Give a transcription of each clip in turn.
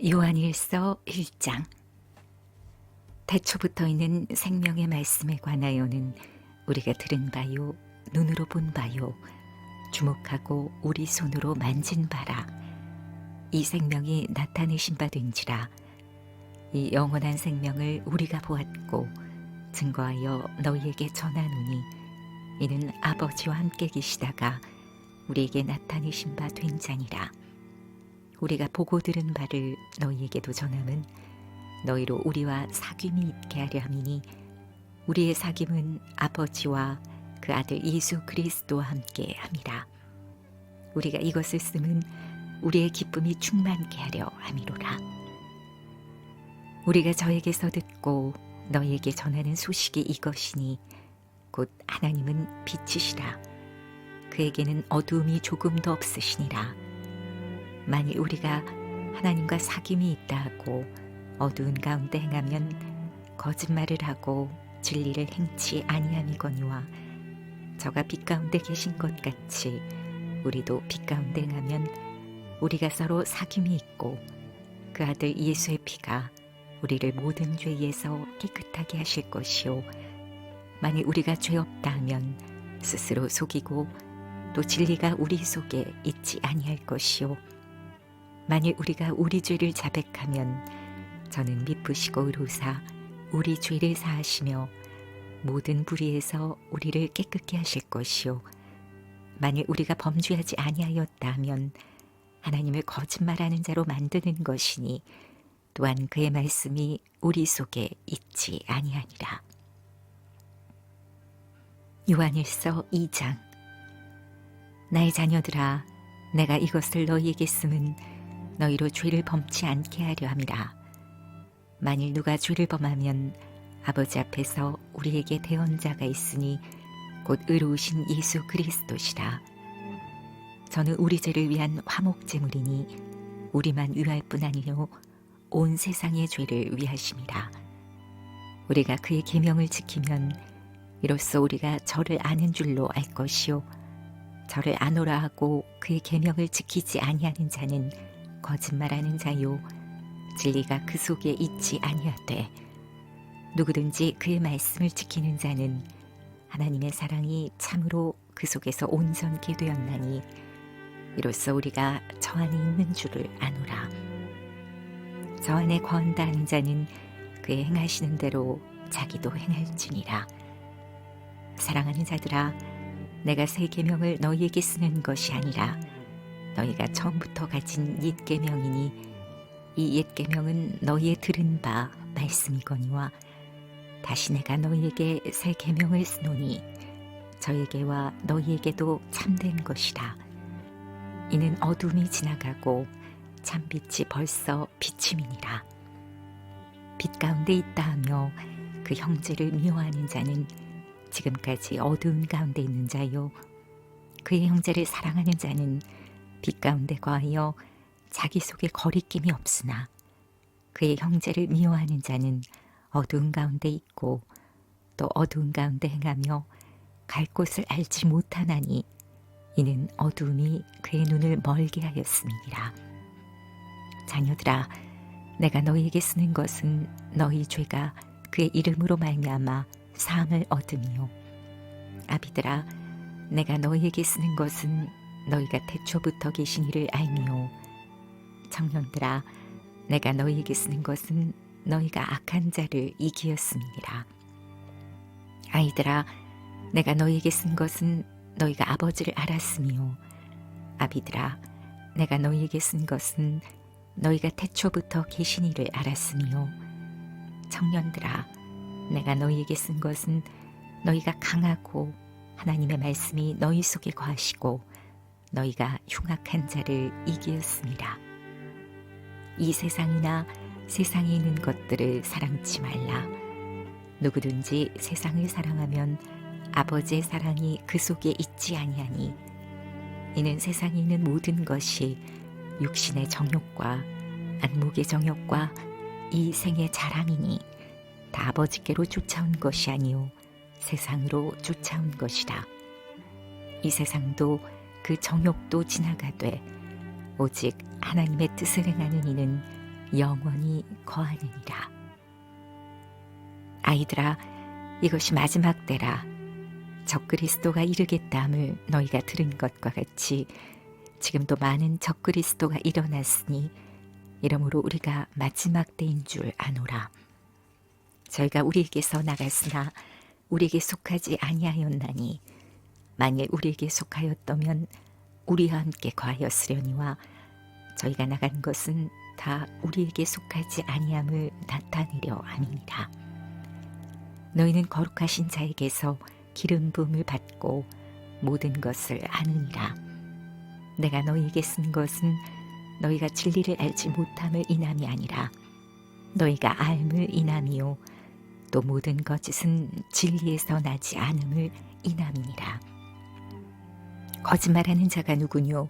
요한일서 1장. 태초부터 있는 생명의 말씀에 관하여는 우리가 들은 바요, 눈으로 본 바요, 주목하고 우리 손으로 만진 바라. 이 생명이 나타내신 바 된지라. 이 영원한 생명을 우리가 보았고 증거하여 너희에게 전하노니 이는 아버지와 함께 계시다가 우리에게 나타내신 바 된 자니라. 우리가 보고 들은 바를 너희에게도 전함은 너희로 우리와 사귐이 있게 하려 함이니 우리의 사귐은 아버지와 그 아들 예수 그리스도와 함께 함이라. 우리가 이것을 쓰면 우리의 기쁨이 충만케 하려 함이로라. 우리가 저에게서 듣고 너희에게 전하는 소식이 이것이니 곧 하나님은 빛이시라. 그에게는 어두움이 조금도 없으시니라. 만일 우리가 하나님과 사귐이 있다 하고 어두운 가운데 행하면 거짓말을 하고 진리를 행치 아니함이거니와 저가 빛 가운데 계신 것 같이 우리도 빛 가운데 행하면 우리가 서로 사귐이 있고 그 아들 예수의 피가 우리를 모든 죄에서 깨끗하게 하실 것이요 만일 우리가 죄 없다 하면 스스로 속이고 또 진리가 우리 속에 있지 아니할 것이요 만일 우리가 우리 죄를 자백하면 저는 미쁘시고 의로사 우리 죄를 사하시며 모든 불의에서 우리를 깨끗게 하실 것이요 만일 우리가 범죄하지 아니하였다 하면 하나님을 거짓말하는 자로 만드는 것이니 또한 그의 말씀이 우리 속에 있지 아니하니라. 요한일서 2장. 나의 자녀들아, 내가 이것을 너희에게 쓰면 너희로 죄를 범치 않게 하려 함이라. 만일 누가 죄를 범하면 아버지 앞에서 우리에게 대언자가 있으니 곧 의로우신 예수 그리스도시라. 저는 우리 죄를 위한 화목제물이니 우리만 위할 뿐 아니요 온 세상의 죄를 위하심이라. 우리가 그의 계명을 지키면 이로써 우리가 저를 아는 줄로 알 것이요 저를 아노라 하고 그의 계명을 지키지 아니하는 자는 거짓말하는 자요 진리가 그 속에 있지 아니하되 누구든지 그의 말씀을 지키는 자는 하나님의 사랑이 참으로 그 속에서 온전케 되었나니 이로써 우리가 저 안에 있는 줄을 아노라. 저 안에 거한다 하는 자는 그의 행하시는 대로 자기도 행할지니라. 사랑하는 자들아, 내가 새 계명을 너희에게 쓰는 것이 아니라 너희가 처음부터 가진 옛 계명이니 이 옛 계명은 너희의 들은 바 말씀이거니와 다시 내가 너희에게 새 계명을 쓰노니 저에게와 너희에게도 참된 것이라. 이는 어둠이 지나가고 참빛이 벌써 비침이니라. 빛 가운데 있다 하며 그 형제를 미워하는 자는 지금까지 어두운 가운데 있는 자요 그의 형제를 사랑하는 자는 빛 가운데 거하여 자기 속에 거리낌이 없으나 그의 형제를 미워하는 자는 어두운 가운데 있고 또 어두운 가운데 행하며 갈 곳을 알지 못하나니 이는 어두움이 그의 눈을 멀게 하였음이니라. 자녀들아, 내가 너희에게 쓰는 것은 너희 죄가 그의 이름으로 말미암아 사함을 얻음이요 아비들아, 내가 너희에게 쓰는 것은 너희가 태초부터 계신 이를 알미요 청년들아, 내가 너희에게 쓰는 것은 너희가 악한 자를 이기었음이니라. 아이들아, 내가 너희에게 쓴 것은 너희가 아버지를 알았으며 아비들아, 내가 너희에게 쓴 것은 너희가 태초부터 계신 이를 알았으며 청년들아, 내가 너희에게 쓴 것은 너희가 강하고 하나님의 말씀이 너희 속에 거하시고 너희가 흉악한 자를 이기었습니다. 이 세상이나 세상에 있는 것들을 사랑치 말라. 누구든지 세상을 사랑하면 아버지의 사랑이 그 속에 있지 아니하니 이는 세상에 있는 모든 것이 육신의 정욕과 안목의 정욕과 이 생의 자랑이니 다 아버지께로 쫓아온 것이 아니요 세상으로 쫓아온 것이라. 이 세상도 그 정욕도 지나가되 오직 하나님의 뜻을 행하는 이는 영원히 거하느니라. 아이들아, 이것이 마지막 때라. 적그리스도가 이르겠다함을 너희가 들은 것과 같이 지금도 많은 적그리스도가 일어났으니 이러므로 우리가 마지막 때인 줄 아노라. 저희가 우리에게서 나갔으나 우리에게 속하지 아니하였나니 만일 우리에게 속하였다면 우리와 함께 거하였으려니와 저희가 나간 것은 다 우리에게 속하지 아니함을 나타내려 함이니라. 너희는 거룩하신 자에게서 기름 부음을 받고 모든 것을 아느니라. 내가 너희에게 쓴 것은 너희가 진리를 알지 못함을 인함이 아니라 너희가 알을 인함이요 또 모든 거짓은 진리에서 나지 않음을 인함이니라. 거짓말하는 자가 누구뇨?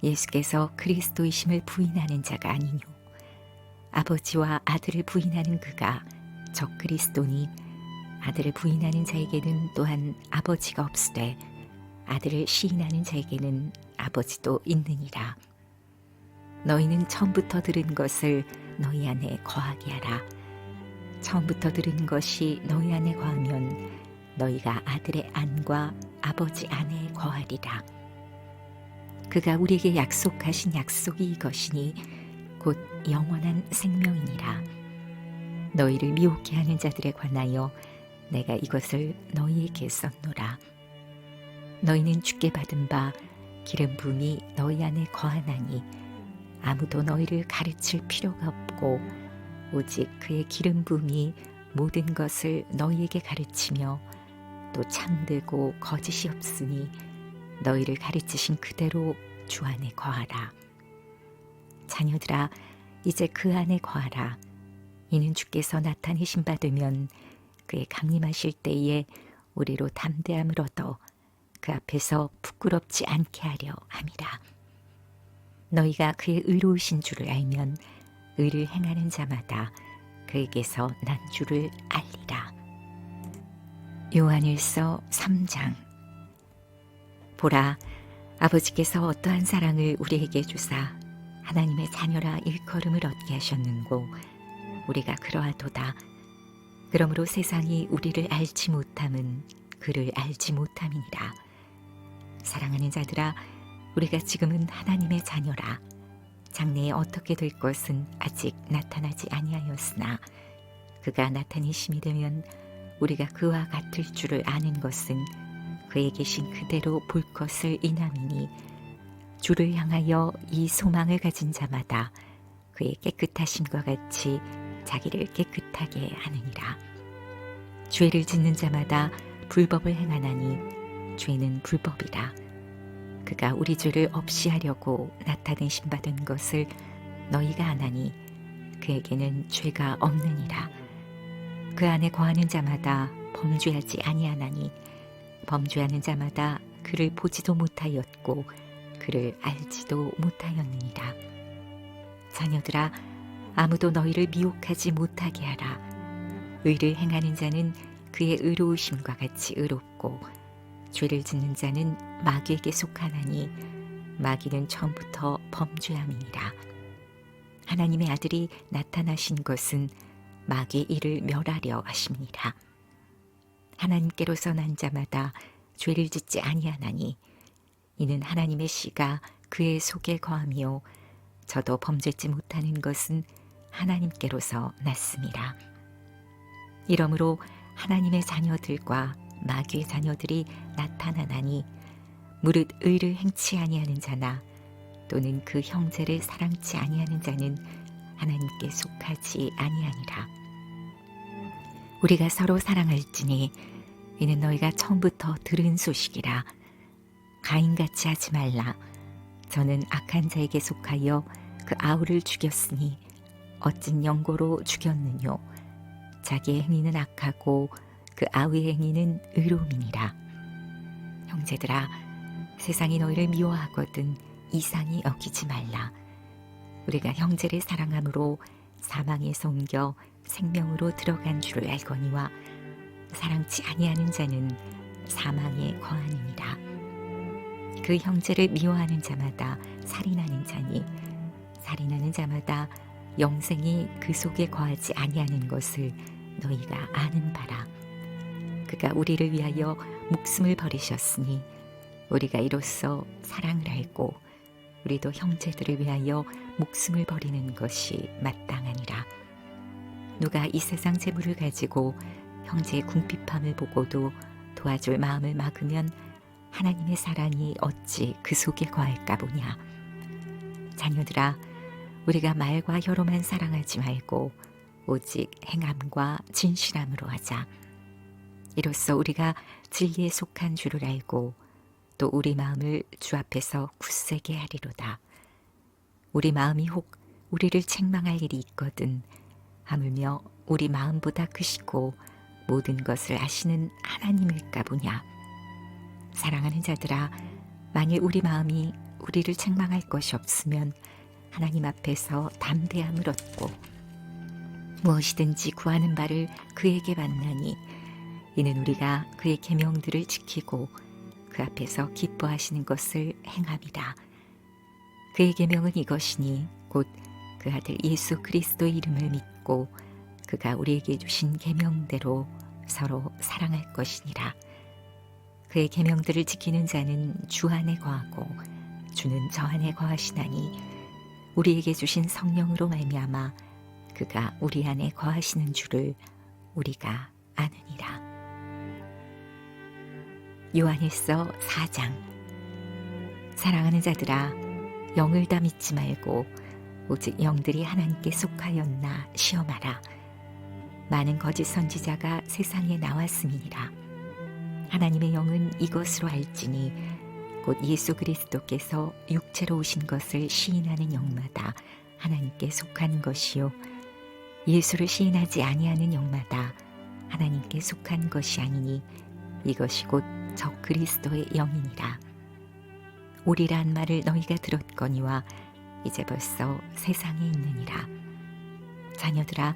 예수께서 그리스도이심을 부인하는 자가 아니뇨. 아버지와 아들을 부인하는 그가 적그리스도니 아들을 부인하는 자에게는 또한 아버지가 없으되 아들을 시인하는 자에게는 아버지도 있느니라. 너희는 처음부터 들은 것을 너희 안에 거하게 하라. 처음부터 들은 것이 너희 안에 거하면 너희가 아들의 안과 아버지 안에 거하리라. 그가 우리에게 약속하신 약속이 이것이니 곧 영원한 생명이니라. 너희를 미혹해 하는 자들에 관하여 내가 이것을 너희에게 썼노라. 너희는 주께 받은 바 기름 부음이 너희 안에 거하나니 아무도 너희를 가르칠 필요가 없고 오직 그의 기름 부음이 모든 것을 너희에게 가르치며 또 참되고 거짓이 없으니 너희를 가르치신 그대로 주 안에 거하라. 자녀들아, 이제 그 안에 거하라. 이는 주께서 나타내신 바 되면 그의 강림하실 때에 우리로 담대함을 얻어 그 앞에서 부끄럽지 않게 하려 함이라. 너희가 그의 의로우신 줄을 알면 의를 행하는 자마다 그에게서 난 줄을 알리라. 요한일서 3장. 보라, 아버지께서 어떠한 사랑을 우리에게 주사 하나님의 자녀라 일컬음을 얻게 하셨는고 우리가 그러하도다. 그러므로 세상이 우리를 알지 못함은 그를 알지 못함이니라. 사랑하는 자들아, 우리가 지금은 하나님의 자녀라. 장래에 어떻게 될 것은 아직 나타나지 아니하였으나 그가 나타내심이 되면 우리가 그와 같을 줄을 아는 것은 그에 계신 그대로 볼 것을 인함이니 주를 향하여 이 소망을 가진 자마다 그의 깨끗하심과 같이 자기를 깨끗하게 하느니라. 죄를 짓는 자마다 불법을 행하나니 죄는 불법이라. 그가 우리 죄를 없이 하려고 나타내신 바 된 것을 너희가 아나니 그에게는 죄가 없느니라. 그 안에 거하는 자마다 범죄하지 아니하나니 범죄하는 자마다 그를 보지도 못하였고 그를 알지도 못하였느니라. 자녀들아, 아무도 너희를 미혹하지 못하게 하라. 의를 행하는 자는 그의 의로우심과 같이 의롭고 죄를 짓는 자는 마귀에게 속하나니 마귀는 처음부터 범죄함이니라. 하나님의 아들이 나타나신 것은 마귀의 일을 멸하려 하심이니라. 하나님께로서 난 자마다 죄를 짓지 아니하나니 이는 하나님의 씨가 그의 속에 거하며 저도 범죄치 못하는 것은 하나님께로서 났습니다. 이러므로 하나님의 자녀들과 마귀의 자녀들이 나타나나니 무릇 의를 행치 아니하는 자나 또는 그 형제를 사랑치 아니하는 자는 하나님께 속하지 아니하니라. 우리가 서로 사랑할지니 이는 너희가 처음부터 들은 소식이라. 가인같이 하지 말라. 저는 악한 자에게 속하여 그 아우를 죽였으니 어찐 영고로 죽였느뇨. 자기의 행위는 악하고 그 아우의 행위는 의로움이니라. 형제들아, 세상이 너희를 미워하거든 이상히 여기지 말라. 우리가 형제를 사랑함으로 사망에서 옮겨 생명으로 들어간 줄을 알거니와 사랑치 아니하는 자는 사망에 거하느니라. 그 형제를 미워하는 자마다 살인하는 자니 살인하는 자마다 영생이 그 속에 거하지 아니하는 것을 너희가 아는 바라. 그가 우리를 위하여 목숨을 버리셨으니 우리가 이로써 사랑을 알고 우리도 형제들을 위하여 목숨을 버리는 것이 마땅하니라. 누가 이 세상 재물을 가지고 형제의 궁핍함을 보고도 도와줄 마음을 막으면 하나님의 사랑이 어찌 그 속에 거할까 보냐. 자녀들아, 우리가 말과 혀로만 사랑하지 말고 오직 행함과 진실함으로 하자. 이로써 우리가 진리에 속한 줄을 알고 또 우리 마음을 주 앞에서 굳세게 하리로다. 우리 마음이 혹 우리를 책망할 일이 있거든 하물며 우리 마음보다 크시고 모든 것을 아시는 하나님일까 보냐. 사랑하는 자들아, 만일 우리 마음이 우리를 책망할 것이 없으면 하나님 앞에서 담대함을 얻고 무엇이든지 구하는 바를 그에게 받나니 이는 우리가 그의 계명들을 지키고 그 앞에서 기뻐하시는 것을 행함이라. 그의 계명은 이것이니 곧 그 아들 예수 그리스도의 이름을 믿고 그가 우리에게 주신 계명대로 서로 사랑할 것이니라. 그의 계명들을 지키는 자는 주 안에 거하고 주는 저 안에 거하시나니 우리에게 주신 성령으로 말미암아 그가 우리 안에 거하시는 줄을 우리가 아느니라. 요한일서 4장. 사랑하는 자들아, 영을 다 믿지 말고 오직 영들이 하나님께 속하였나 시험하라. 많은 거짓 선지자가 세상에 나왔음이니라. 하나님의 영은 이것으로 알지니 곧 예수 그리스도께서 육체로 오신 것을 시인하는 영마다 하나님께 속한 것이요 예수를 시인하지 아니하는 영마다 하나님께 속한 것이 아니니 이것이 곧 적 그리스도의 영이니라. 오리란 말을 너희가 들었거니와 이제 벌써 세상에 있느니라. 자녀들아,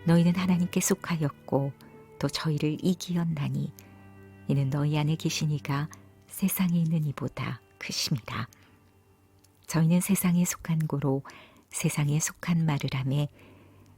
너희는 하나님께 속하였고 또 저희를 이기었나니 이는 너희 안에 계신 이가 세상에 있는 이보다 크심이라. 저희는 세상에 속한 고로 세상에 속한 말을 하며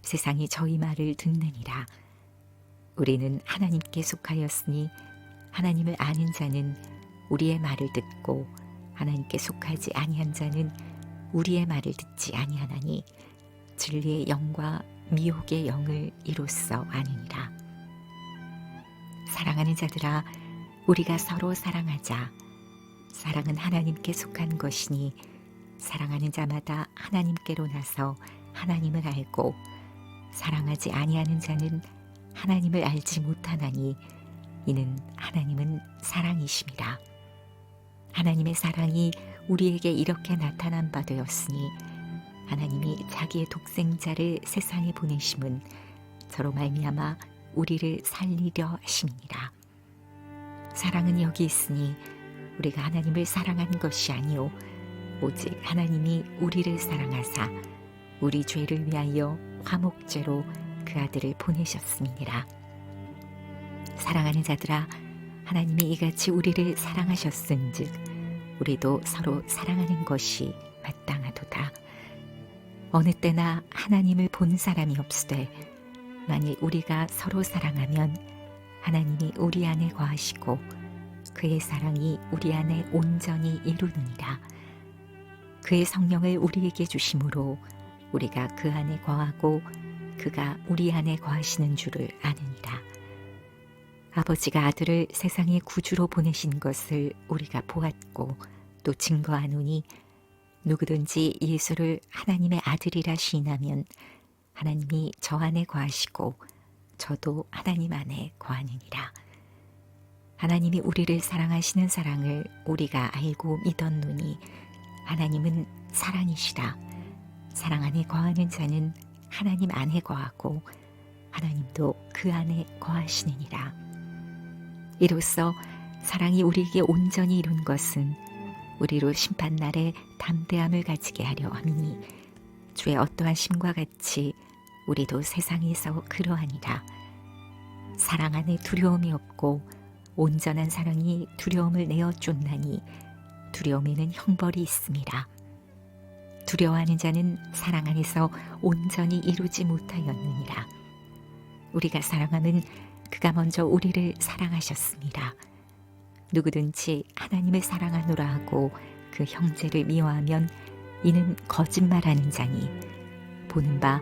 세상이 저희 말을 듣느니라. 우리는 하나님께 속하였으니 하나님을 아는 자는 우리의 말을 듣고 하나님께 속하지 아니한 자는 우리의 말을 듣지 아니하나니 진리의 영과 미혹의 영을 이로써 아느니라. 사랑하는 자들아, 우리가 서로 사랑하자. 사랑은 하나님께 속한 것이니 사랑하는 자마다 하나님께로 나서 하나님을 알고 사랑하지 아니하는 자는 하나님을 알지 못하나니 이는 하나님은 사랑이심이라. 하나님의 사랑이 우리에게 이렇게 나타난 바 되었으니 하나님이 자기의 독생자를 세상에 보내심은 저로 말미암아 우리를 살리려 하심이니라. 사랑은 여기 있으니 우리가 하나님을 사랑한 것이 아니요 오직 하나님이 우리를 사랑하사 우리 죄를 위하여 화목제로 그 아들을 보내셨음이니라. 사랑하는 자들아, 하나님이 이같이 우리를 사랑하셨은즉 우리도 서로 사랑하는 것이 마땅하도다. 어느 때나 하나님을 본 사람이 없으되 만일 우리가 서로 사랑하면 하나님이 우리 안에 거하시고 그의 사랑이 우리 안에 온전히 이루느니라. 그의 성령을 우리에게 주심으로 우리가 그 안에 거하고 그가 우리 안에 거하시는 줄을 아느니라. 아버지가 아들을 세상의 구주로 보내신 것을 우리가 보았고 또 증거하노니 누구든지 예수를 하나님의 아들이라 시인하면 하나님이 저 안에 거하시고 저도 하나님 안에 거하느니라. 하나님이 우리를 사랑하시는 사랑을 우리가 알고 믿었노니 하나님은 사랑이시라. 사랑 안에 거하는 자는 하나님 안에 거하고 하나님도 그 안에 거하시느니라. 이로써 사랑이 우리에게 온전히 이룬 것은 우리로 심판날에 담대함을 가지게 하려 함이니 주의 어떠한 심과 같이 우리도 세상에서 그러하니라. 사랑 안에 두려움이 없고 온전한 사랑이 두려움을 내어 쫓나니 두려움에는 형벌이 있음이라. 두려워하는 자는 사랑 안에서 온전히 이루지 못하였느니라. 우리가 사랑함은 그가 먼저 우리를 사랑하셨습니다. 누구든지 하나님을 사랑하노라 하고 그 형제를 미워하면 이는 거짓말하는 자니 보는 바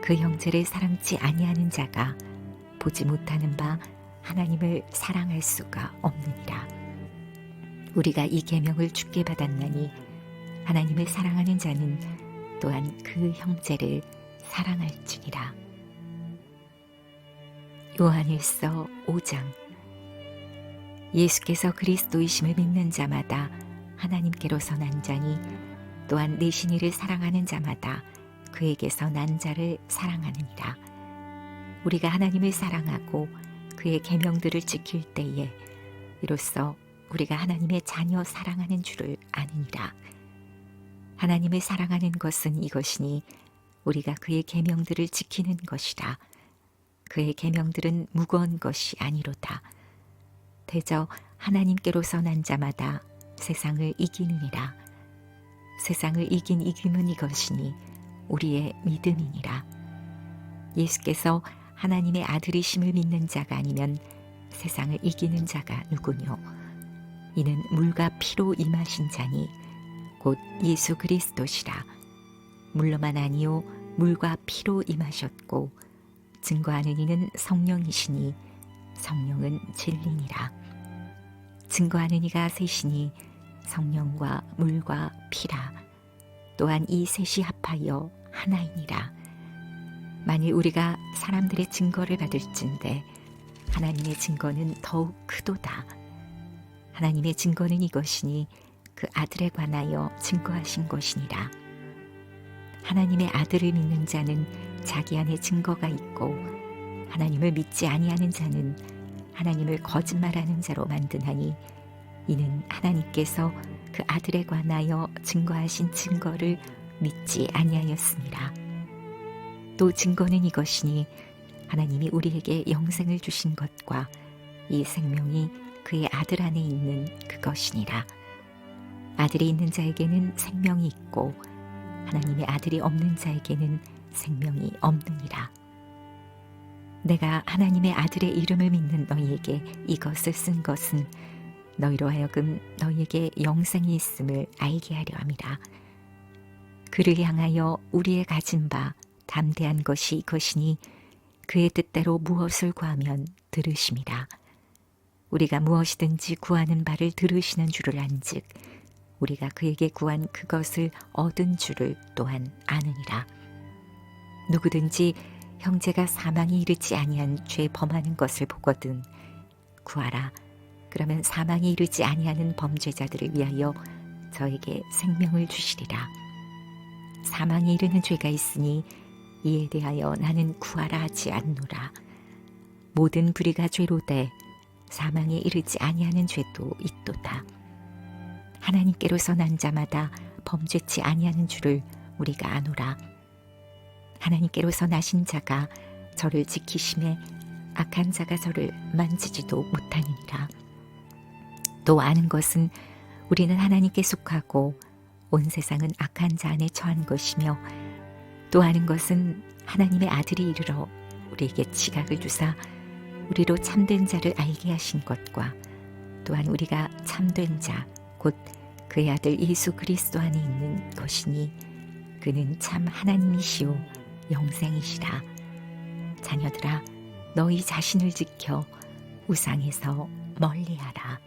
그 형제를 사랑치 아니하는 자가 보지 못하는 바 하나님을 사랑할 수가 없느니라. 우리가 이 계명을 주께 받았나니 하나님을 사랑하는 자는 또한 그 형제를 사랑할지니라. 요한일서 5장. 예수께서 그리스도이심을 믿는 자마다 하나님께로서 난 자니 또한 내신 이를 사랑하는 자마다 그에게서 난 자를 사랑하느니라. 우리가 하나님을 사랑하고 그의 계명들을 지킬 때에 이로써 우리가 하나님의 자녀 사랑하는 줄을 아느니라. 하나님을 사랑하는 것은 이것이니 우리가 그의 계명들을 지키는 것이라. 그의 계명들은 무거운 것이 아니로다. 대저 하나님께로서 난 자마다 세상을 이기느니라. 세상을 이긴 이김은 이것이니 우리의 믿음이니라. 예수께서 하나님의 아들이심을 믿는 자가 아니면 세상을 이기는 자가 누구뇨? 이는 물과 피로 임하신 자니 곧 예수 그리스도시라. 물로만 아니요 물과 피로 임하셨고 증거하는 이는 성령이시니 성령은 진리니라. 증거하는 이가 셋이니 성령과 물과 피라. 또한 이 셋이 합하여 하나이니라. 만일 우리가 사람들의 증거를 받을진대 하나님의 증거는 더욱 크도다. 하나님의 증거는 이것이니 그 아들에 관하여 증거하신 것이니라. 하나님의 아들을 믿는 자는 자기 안에 증거가 있고 하나님을 믿지 아니하는 자는 하나님을 거짓말하는 자로 만드나니 이는 하나님께서 그 아들에 관하여 증거하신 증거를 믿지 아니하였습니다. 또 증거는 이것이니 하나님이 우리에게 영생을 주신 것과 이 생명이 그의 아들 안에 있는 그것이니라. 아들이 있는 자에게는 생명이 있고 하나님의 아들이 없는 자에게는 생명이 없느니라. 내가 하나님의 아들의 이름을 믿는 너희에게 이것을 쓴 것은 너희로 하여금 너희에게 영생이 있음을 알게 하려 함이라. 그를 향하여 우리의 가진 바 담대한 것이 이것이니 그의 뜻대로 무엇을 구하면 들으심이라. 우리가 무엇이든지 구하는 바를 들으시는 줄을 안즉 우리가 그에게 구한 그것을 얻은 줄을 또한 아느니라. 누구든지 형제가 사망에 이르지 아니한 죄 범하는 것을 보거든 구하라. 그러면 사망에 이르지 아니하는 범죄자들을 위하여 저에게 생명을 주시리라. 사망에 이르는 죄가 있으니 이에 대하여 나는 구하라 하지 않노라. 모든 불의가 죄로되 사망에 이르지 아니하는 죄도 있도다. 하나님께로서 난 자마다 범죄치 아니하는 줄을 우리가 아노라. 하나님께로서 나신 자가 저를 지키심에 악한 자가 저를 만지지도 못하느니라. 또 아는 것은 우리는 하나님께 속하고 온 세상은 악한 자 안에 처한 것이며 또 아는 것은 하나님의 아들이 이르러 우리에게 지각을 주사 우리로 참된 자를 알게 하신 것과 또한 우리가 참된 자 곧 그의 아들 예수 그리스도 안에 있는 것이니 그는 참 하나님이시오 영생이시라. 자녀들아 너희 자신을 지켜 우상에서 멀리하라.